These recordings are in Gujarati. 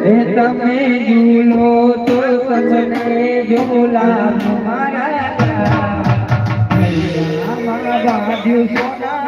એ તમે ઝૂલો તો તમને ઝૂલા મારા બાંધ્યું સોના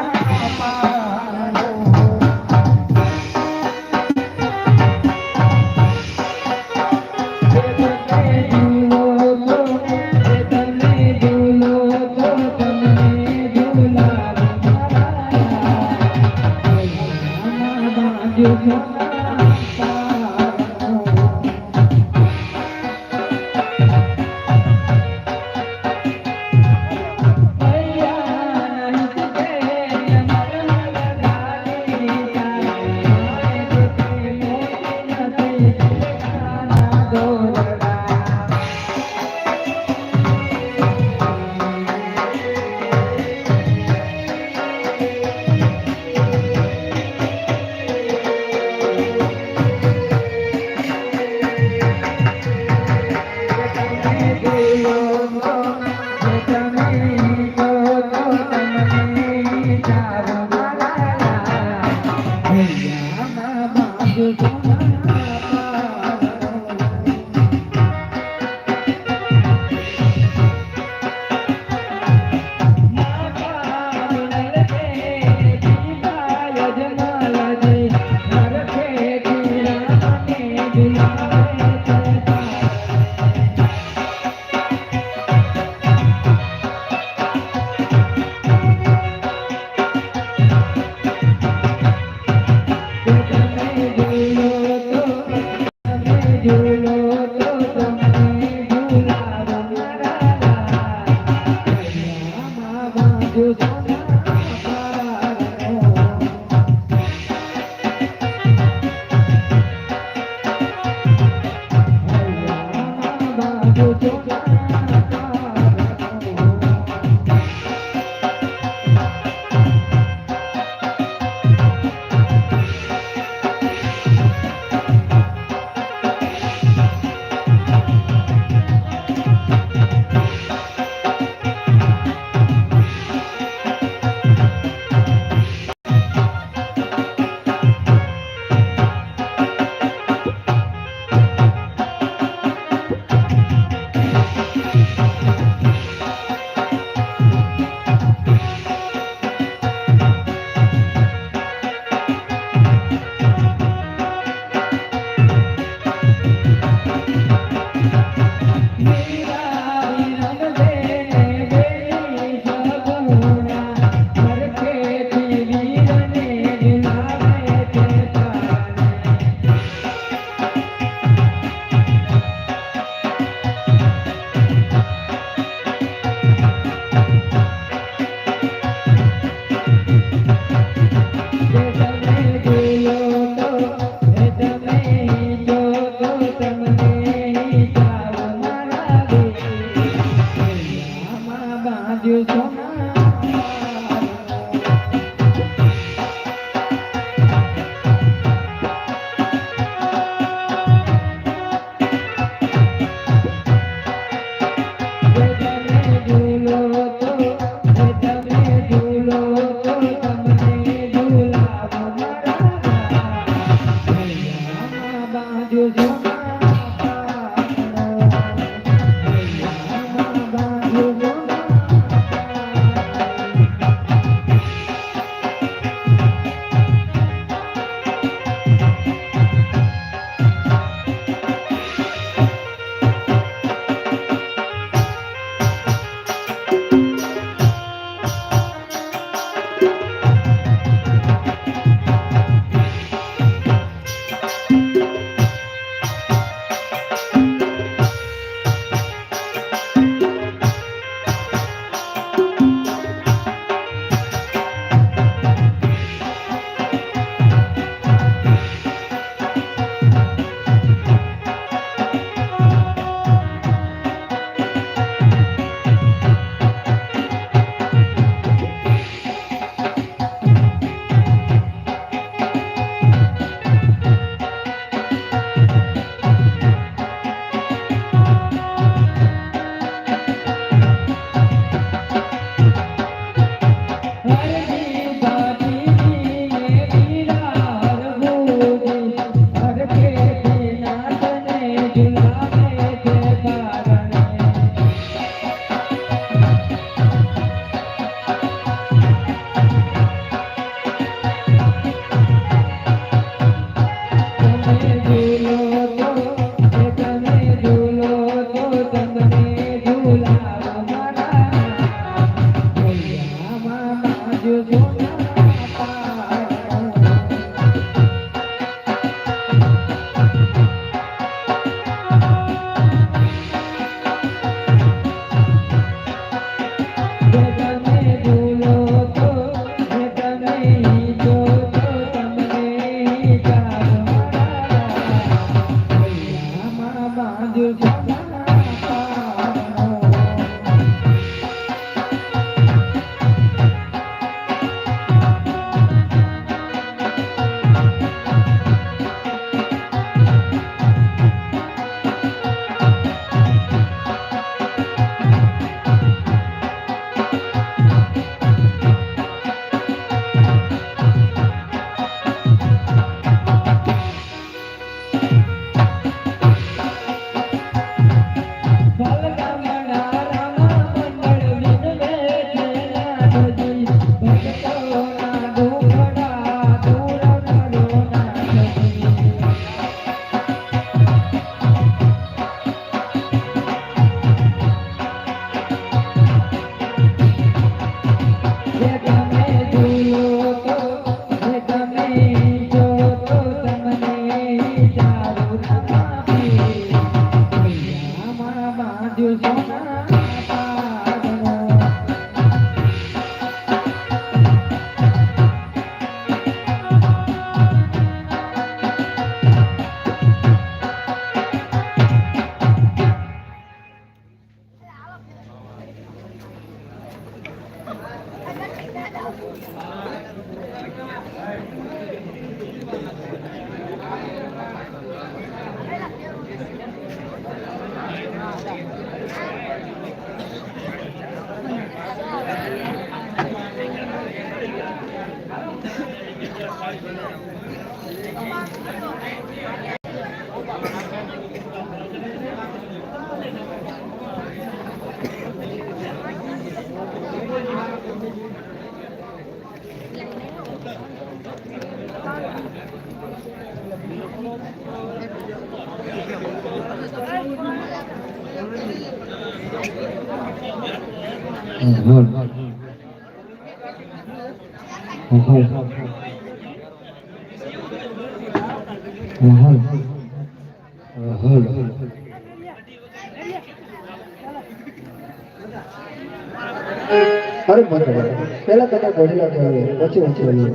અરે મને પેલા તમે ઘોડીલા કહેવાય પછી વચ્ચે આવીએ.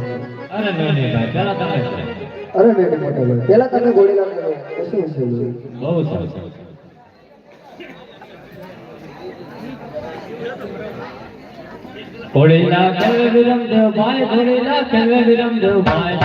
અરે નહીં ભાઈ પેલા તમે અરે નહીં મોટા ભાઈ પેલા તમે ઘોડીલા કહેવાય પછી વચ્ચે આવીએ. બહુ સરસ ઘોડીલા કેવે વિરમ દેવ ભાઈ ઘોડીલા કેવે વિરમ દેવ ભાઈ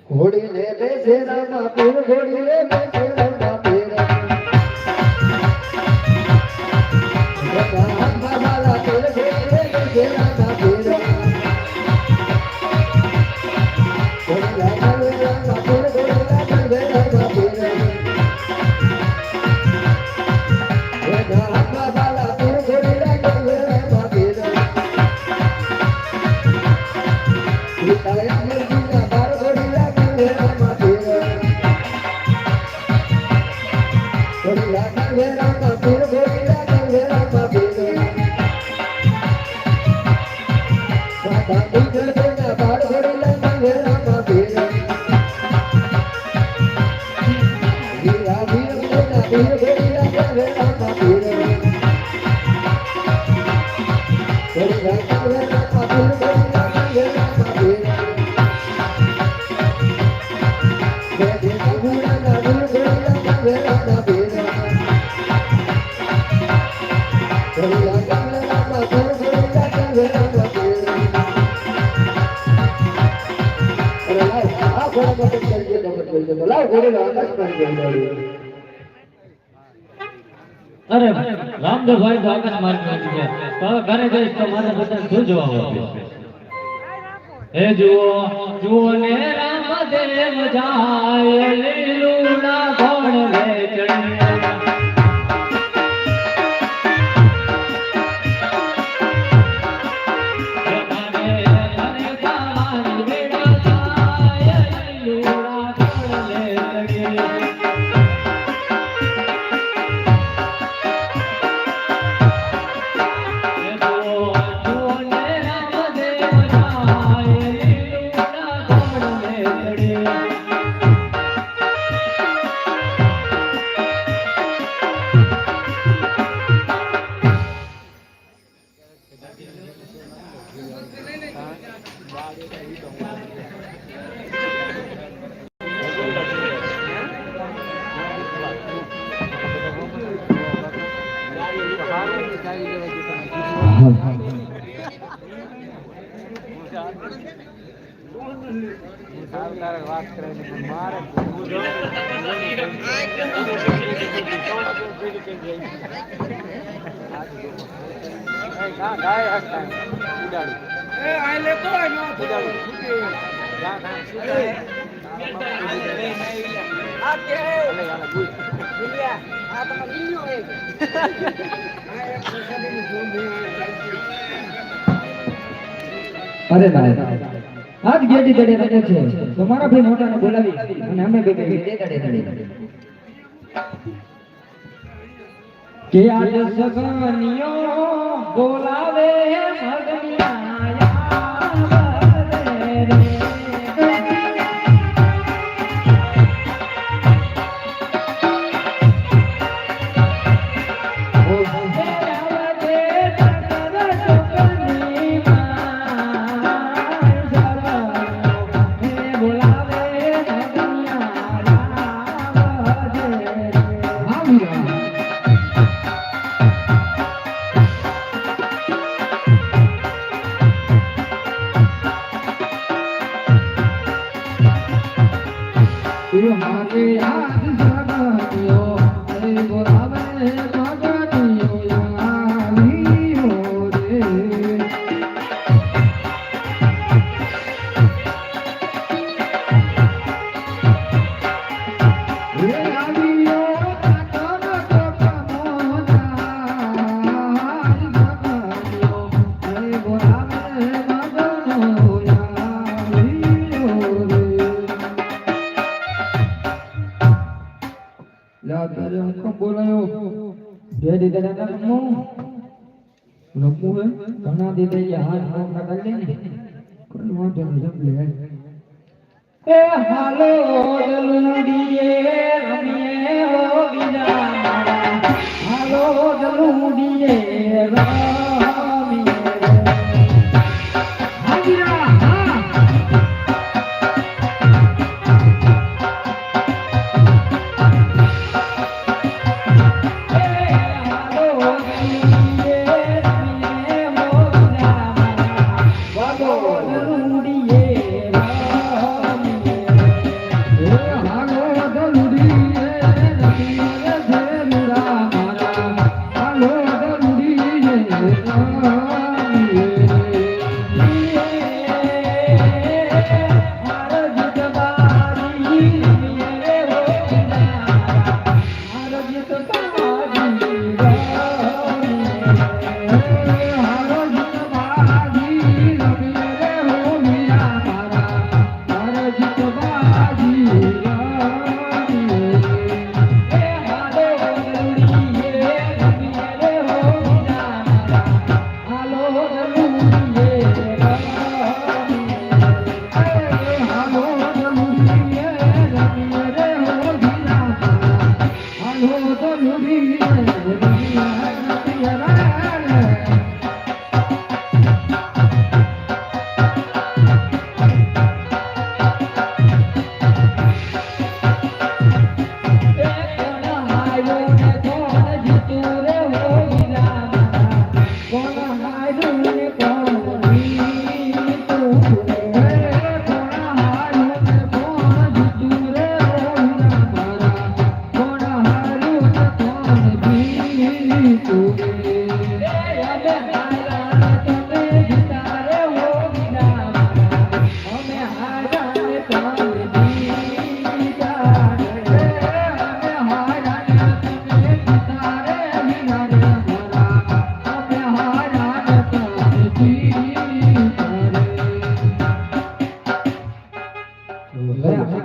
ઘોડી ને બેસે રામા પીર ઘોડી ને બેસે રામા પીર રામા વાલા પીર ઘોડી ને બેસે રામા પીર ઘોડી રામા પીર ઘોડી રામા પીર રામા વાલા પીર ઘોડી રામા પીર તારે અમર જીના બાર ઘોડી રામા પીર ઘોડામાં પણ કરી દે ખબર પડી જાય લાવ ઘોડો આકાશમાં ગયો અરે રામદેવભાઈ તો આકાશ મારી નાખી છે તો હવે ઘરે જઈશ તો મારે બધા શું જવાબ આપીશ હે જુઓ ને રામદેવ જાય લીલુડા ઘોડ લે ચડી વાત કરે મારે અરે ભાઈ આજ ગેડી દડે રડે છે તો મારા ભાઈ મોટાને બોલાવી અને અમે બે બે ગેડી દડે કે આજ સગનિયો બોલાવે મગનિયા હાલો દલુડીએ રમીએ હો બીજા મારા હાલો દલુડીએ રમીએ હાજીરા હા Yeah.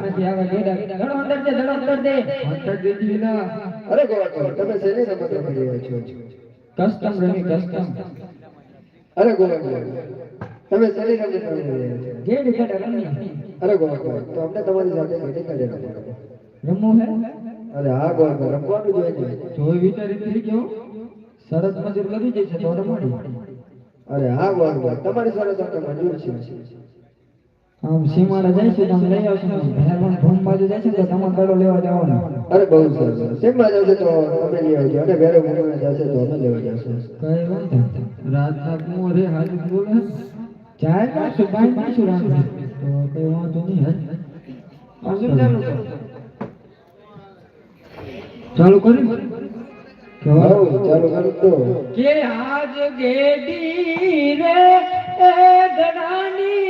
આનાથી આવે ગેડા દડો અંદર દે દડો અંદર દે અંતર દેજી ના અરે ગોવા તમે શેની રમત રમી રહ્યા છો કસ્ટમ રમી કસ્ટમ અરે ગોવા તમે શેની રમત રમી રહ્યા છો ગેડ ગેડા રમી અરે ગોવા તો આપણે તમારી સાથે ઘડી કાઢે રમવું હે અરે હા ગોવા રમવાનું જોઈએ ને જોઈ વિચારી હતી કેવું સરસ મજૂર લગી જશે તો રમાડી અરે હા ગોવા તમારી સાથે આપણે મંજૂર છે આમ સીમાડા જાય છે તો આમ લઈ આવશું મહેરબાન ભૂમ બાજુ જાય છે તો તમારે દડો લેવા જવાનો અરે બહુ સરસ સીમમાં જશે તો અમે લઈ આવજો અને વેરે મુંબઈ જશે તો અમે લેવા જશે કઈ વાંધો રાતના મોરે હાજર બોલે ચાય પાછું બાઈ પાછું રાખે તો કઈ વાંધો નહીં હે પાછું ચાલુ કરી ચાલુ કરી દો કે આજ ગેડી રે એ દડાની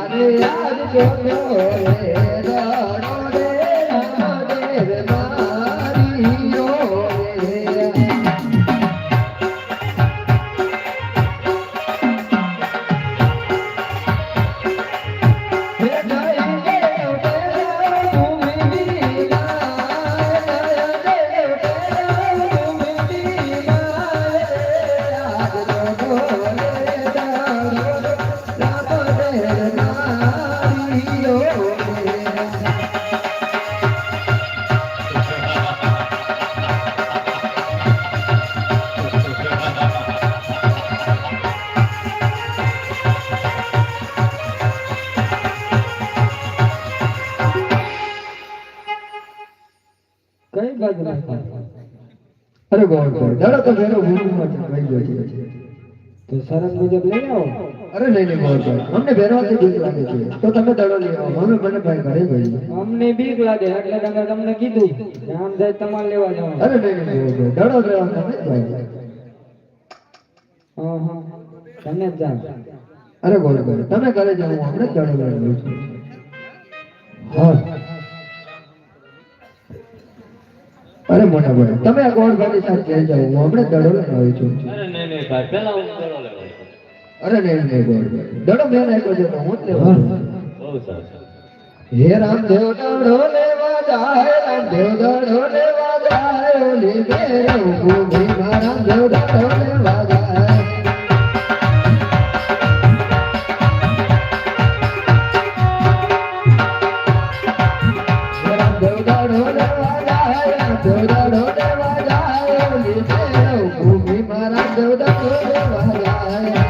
મારે આજ જોયો રે દાડો રે રામદેવ મારીઓ રે કઈ બાજુ નાખવા? અરે ગોળ દાડો તો ભેરો ભૂલમાં થઈ ગયો છે તો શરત મુજબ લઈ આવો. અરે નહીં નહીં ગોળ અમને ભેરવાથી બીક લાગે છે તો તમે દડો લઈ આવો અમે મને ભાઈ ઘરે ગઈ અમને બીક લાગે એટલે તમે તમને કીધું કે આમ જાય તમારે લેવા જવાનું. અરે નહીં નહીં દડો લેવા તમે જ ભાઈ હા હા તમે જ જાઓ. અરે ગોળ તમે ઘરે જાઓ હું હમણાં જ દડો લઈ આવું છું હા અરે મોટા ભાઈ તમે આ ગોળ ભાઈ સાથે ઘરે જાઓ હું હમણાં જ દડો લઈને આવ્યો છું અરે નહીં નહીં ભાઈ પેલા હું દડો લેવા આવ્યો. અરે નહીં નહીં ગોળ દડો મેં નાખ્યો છે તો હું જ લેવા બહુ સરસ. હે રામદેવ દડો લેવા જાય રામદેવ દડો લેવા જાય ઓલી બેરો ભૂમિમાં રામદેવ દડો લેવા જાય રામદેવ દડો લેવા જાય રામદેવ દડો લેવા જાય ઓલી બેરો ભૂમિમાં રામદેવ દડો લેવા જાય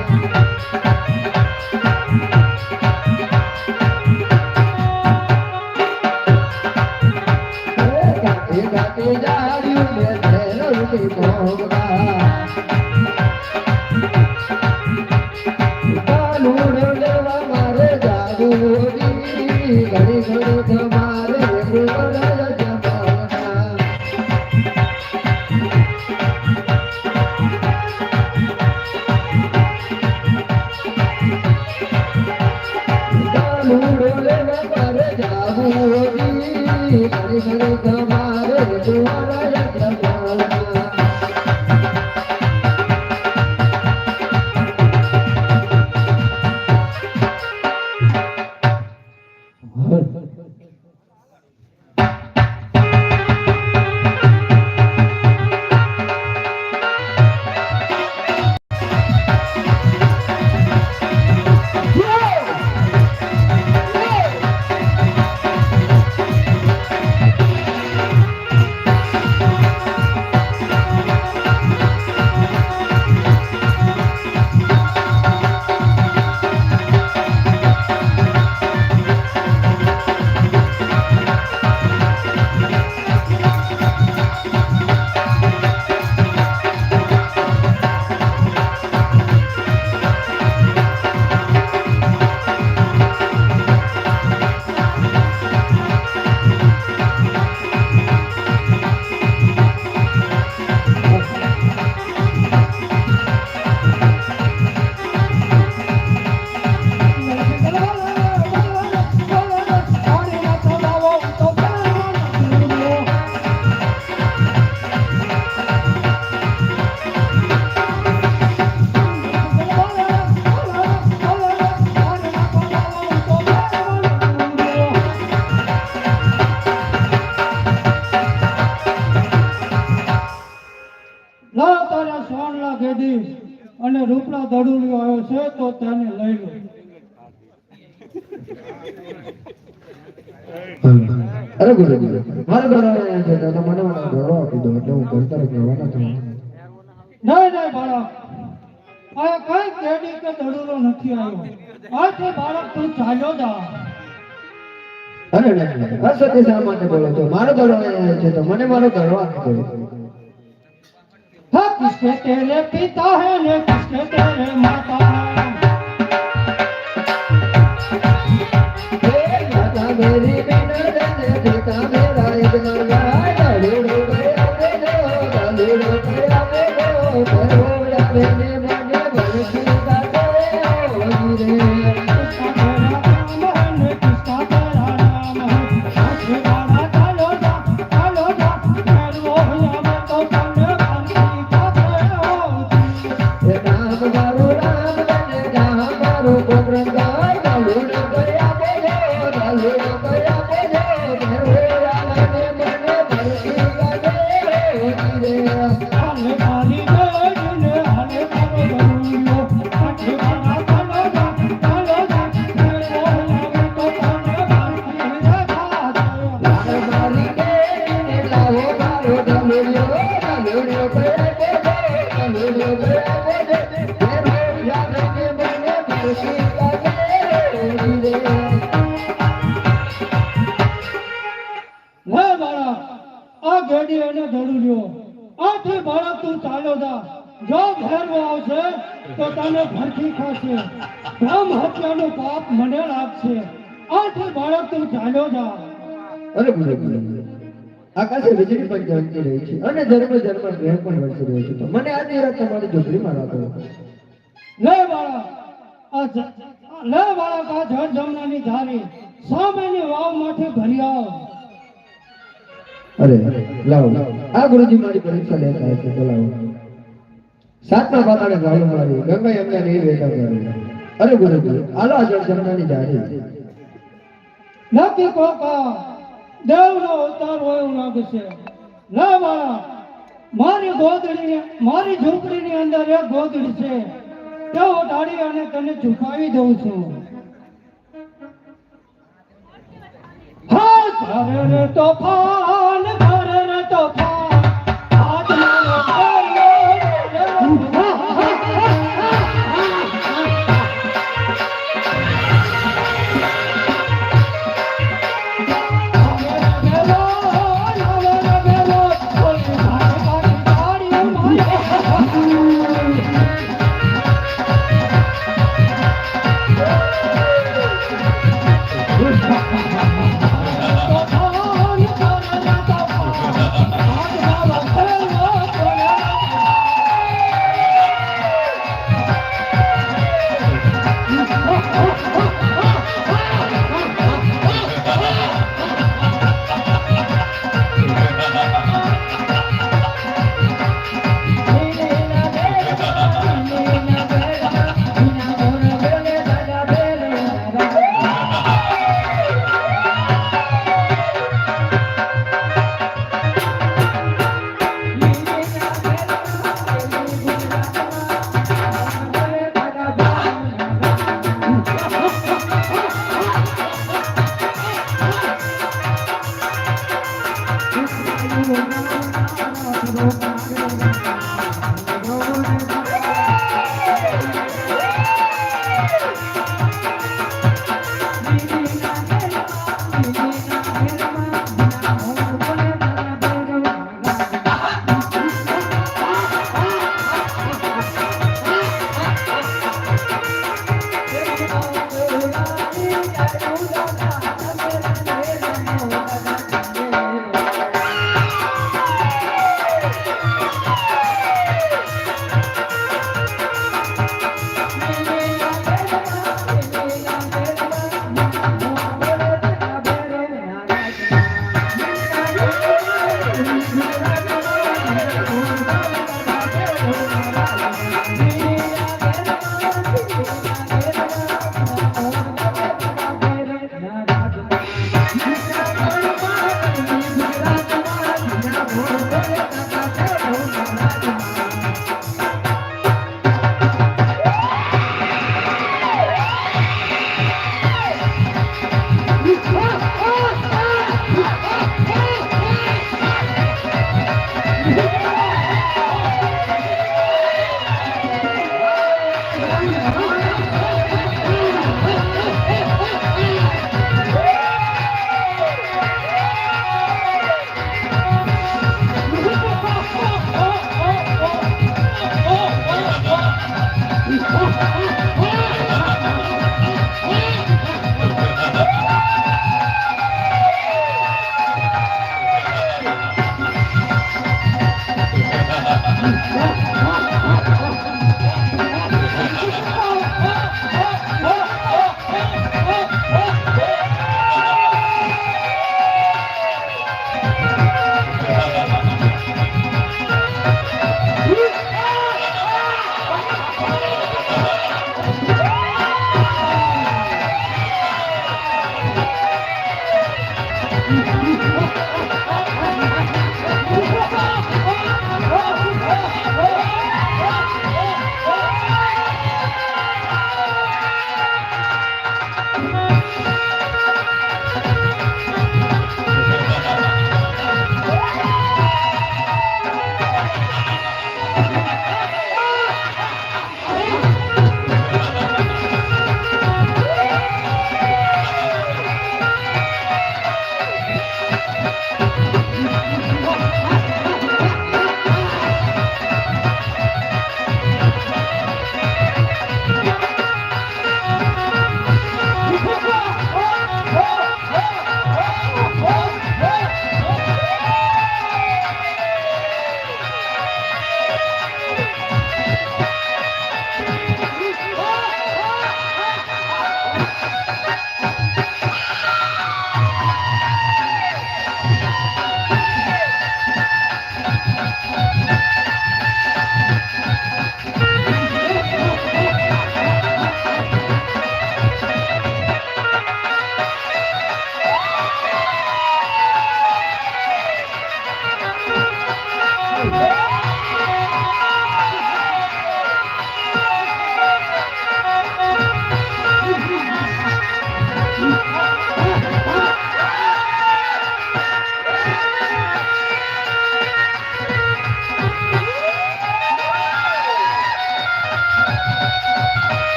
ગાતે જાડ્યું ને તેનો રૂપી ભોગવા કાનુડો લેવા મારે જાગુડી ઘડી ઘડી તમારે ગુવડા જમાના કાનુડો લેવા મારે જાગુડી ઘડી ઘડી તમારે ગુવડા જમાના અને રૂપડા દડુલિયો આવ્યો છે તો તેને લઈ લો. અરે ગુરુ મારે ઘર આવ્યા છે તો મને ઘરો આપી દો એટલે હું ઘર તરફ જવાના છું નહીં નહીં બાળક, આ કઈ કેડી કે દડુલો નથી આવ્યો. આ તે બાળક તું ચાલ્યો જા. અરે નહીં અસત્ય શા માટે બોલો છો મારો ઘરો આવ્યા છે તો મને મારો ઘરો આપી દો. हाँ किसके तेरे पिता है ने किसके तेरे माता है. माता मेरी बिना पिता मेरा एक नया डूडो गया मेरे डूडो गया मेरे भरोड़ा मैंने बने बरसी का रे. કેડી અને ધડુલ્યો આથી બાળક તું ચાલ્યો જા જો ભેરવો આવશે તો તને ભરતી ખાશે બ્રહ્મ હત્યાનું પાપ મને લાગશે આથી બાળક તું ચાલ્યો જા અરે ગુરુજી આકાશે વીજળી પણ જળતી રહી છે અને ધર્મ ગ્રહ પણ વરસી રહ્યો છે તો મને આધી રાત તમારી ઝૂંપડીમાં રાખો લે બાળક આ જળ જમનાની ધારી સામેની વાવ માથે ભરી આવ અરે લાવો આ ગુરુજી મારી પરીક્ષા લેતા હશે બોલાવો સાતમા પાતાળે ગાળો મારી ગંગા યમુના ની વેટા કરી અરે ગુરુજી આલો આ જળ જમનાની ધારી નક્કી કોકા દેવનો અવતાર હોય એવું લાગે છે લે બાળક મારી ઝૂંપડીની અંદર એક ગોદડી છે તેઓ ડાળી અને તને છુપાવી દઉં છું હા ઘરે રે તોફાન ઘરે રે તોફાન આજ મારો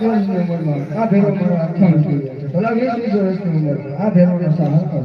વર્ષની ઉંમરમાં આ ભેરો મારો આખા ઉઠી ગયો છે ભલા 20 વર્ષની ઉંમરમાં આ ભેરોનો સહાર કરો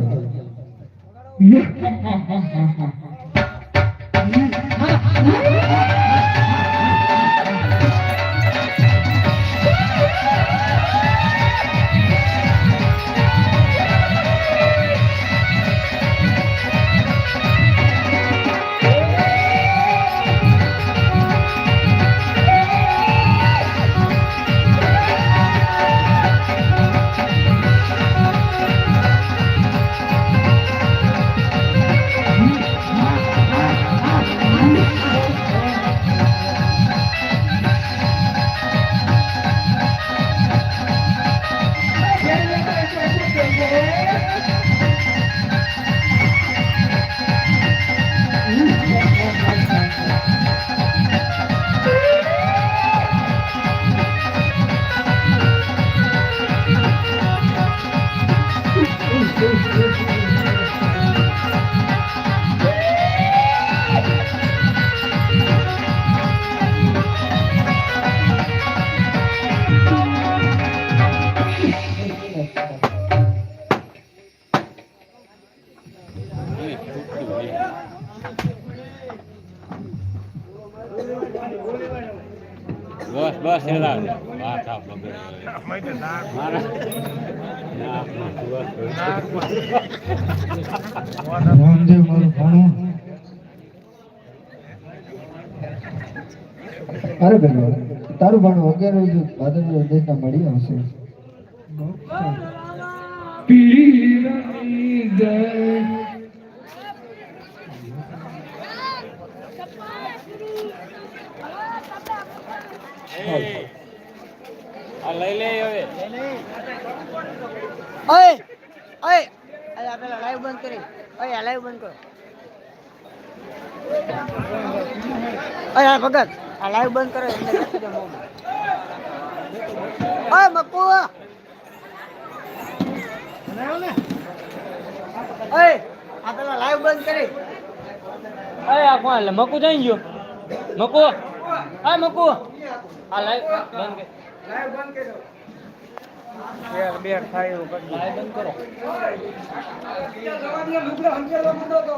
બસ બસ એલા વાત આપ મારા રામદેવ મારું ભાણું અરે બેનો તારું ભાણું 11 ભાદરવા દેશના મળી આવશે પીરની ગઈ આ લઈ લે હવે ઓય ઓય આ પેલા લાઈવ બંધ કરી ઓય આ લાઈવ બંધ કરો ઓય આ ભગત આ લાઈવ બંધ કરો અંદર નાખી દો મોબાઈલ ઓય મક્કુ ઓય આ પેલા લાઈવ બંધ કરી અરે આ કોણ મકુ જઈ ગયો મકુ આ મકુ આ લાઈવ બંધ કર લાઈવ બંધ કરી દો બે થાય એવું કરી લાઈવ બંધ કરો